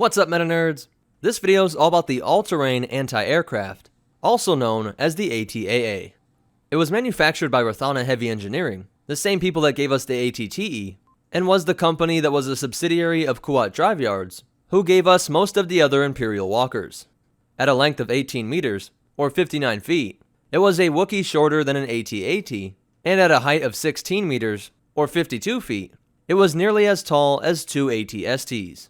What's up, meta nerds? This video is all about the all-terrain anti-aircraft, also known as the ATAA. It was manufactured by Rathana Heavy Engineering, the same people that gave us the ATTE, and was the company that was a subsidiary of Kuat Drive Yards, who gave us most of the other Imperial walkers. At a length of 18 meters, or 59 feet, it was a Wookiee shorter than an AT-AT, and at a height of 16 meters, or 52 feet, it was nearly as tall as two AT-STs.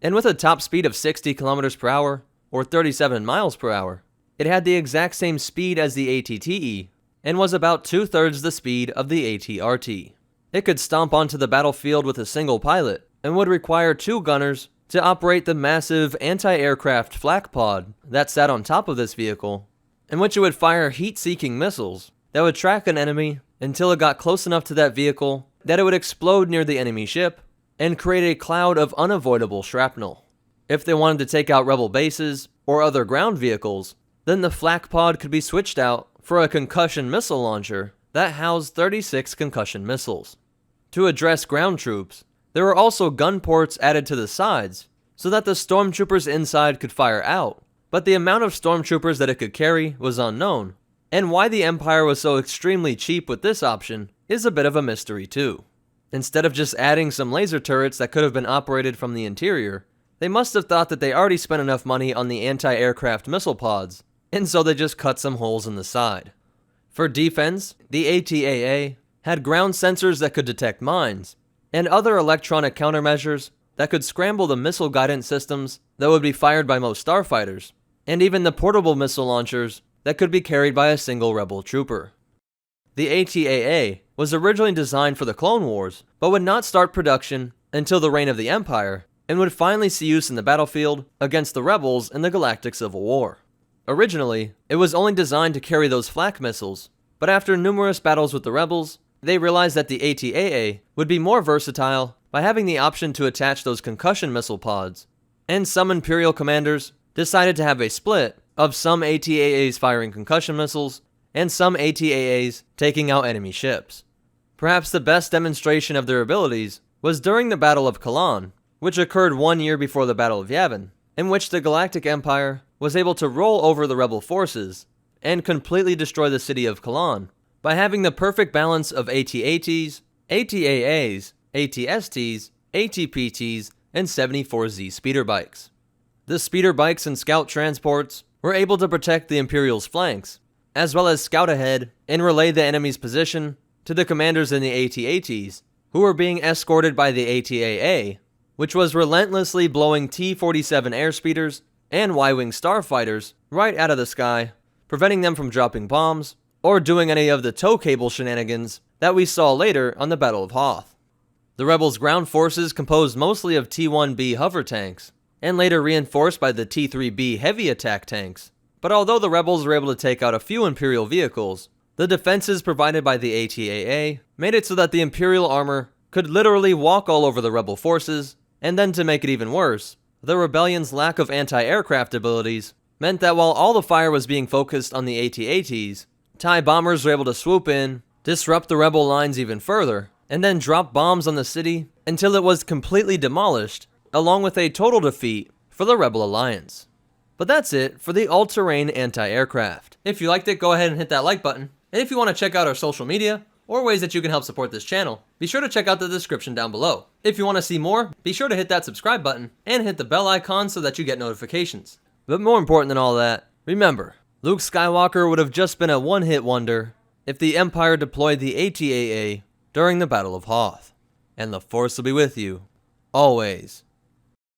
And with a top speed of 60 kilometers per hour, or 37 miles per hour, it had the exact same speed as the ATTE, and was about 2/3 the speed of the at-rct. It could stomp onto the battlefield with a single pilot, and would require two gunners to operate the massive anti-aircraft flak pod that sat on top of this vehicle, in which it would fire heat-seeking missiles that would track an enemy until it got close enough to that vehicle that it would explode near the enemy ship and create a cloud of unavoidable shrapnel. If they wanted to take out rebel bases or other ground vehicles, then the flak pod could be switched out for a concussion missile launcher that housed 36 concussion missiles. To address ground troops, there were also gun ports added to the sides so that the stormtroopers inside could fire out, but the amount of stormtroopers that it could carry was unknown, and why the Empire was so extremely cheap with this option is a bit of a mystery too. Instead of just adding some laser turrets that could have been operated from the interior, they must have thought that they already spent enough money on the anti-aircraft missile pods, and so they just cut some holes in the side. For defense, the ATAA had ground sensors that could detect mines, and other electronic countermeasures that could scramble the missile guidance systems that would be fired by most starfighters, and even the portable missile launchers that could be carried by a single rebel trooper. The ATAA was originally designed for the Clone Wars, but would not start production until the reign of the Empire, and would finally see use in the battlefield against the rebels in the Galactic Civil War. Originally, it was only designed to carry those flak missiles, but after numerous battles with the rebels, they realized that the ATAA would be more versatile by having the option to attach those concussion missile pods, and some Imperial commanders decided to have a split of some ATAAs firing concussion missiles and some ATAAs taking out enemy ships. Perhaps the best demonstration of their abilities was during the Battle of Kalaan, which occurred 1 year before the Battle of Yavin, in which the Galactic Empire was able to roll over the rebel forces and completely destroy the city of Kalaan by having the perfect balance of AT-ATs, ATAAs, AT-STs, AT-PTs, and 74Z speeder bikes. The speeder bikes and scout transports were able to protect the Imperial's flanks, as well as scout ahead and relay the enemy's position to the commanders in the AT-ATs, who were being escorted by the ATAA, which was relentlessly blowing T-47 Airspeeders and Y-Wing starfighters right out of the sky, preventing them from dropping bombs or doing any of the tow cable shenanigans that we saw later on the Battle of Hoth. The rebels' ground forces composed mostly of T-1B hover tanks, and later reinforced by the T-3B heavy attack tanks. But although the rebels were able to take out a few Imperial vehicles, the defenses provided by the ATAA made it so that the Imperial armor could literally walk all over the rebel forces, and then to make it even worse, the rebellion's lack of anti-aircraft abilities meant that while all the fire was being focused on the AT-ATs, TIE bombers were able to swoop in, disrupt the rebel lines even further, and then drop bombs on the city until it was completely demolished, along with a total defeat for the Rebel Alliance. But that's it for the all-terrain anti-aircraft. If you liked it, go ahead and hit that like button. And if you want to check out our social media, or ways that you can help support this channel, be sure to check out the description down below. If you want to see more, be sure to hit that subscribe button, and hit the bell icon so that you get notifications. But more important than all that, remember, Luke Skywalker would have just been a one-hit wonder if the Empire deployed the ATAA during the Battle of Hoth. And the Force will be with you, always.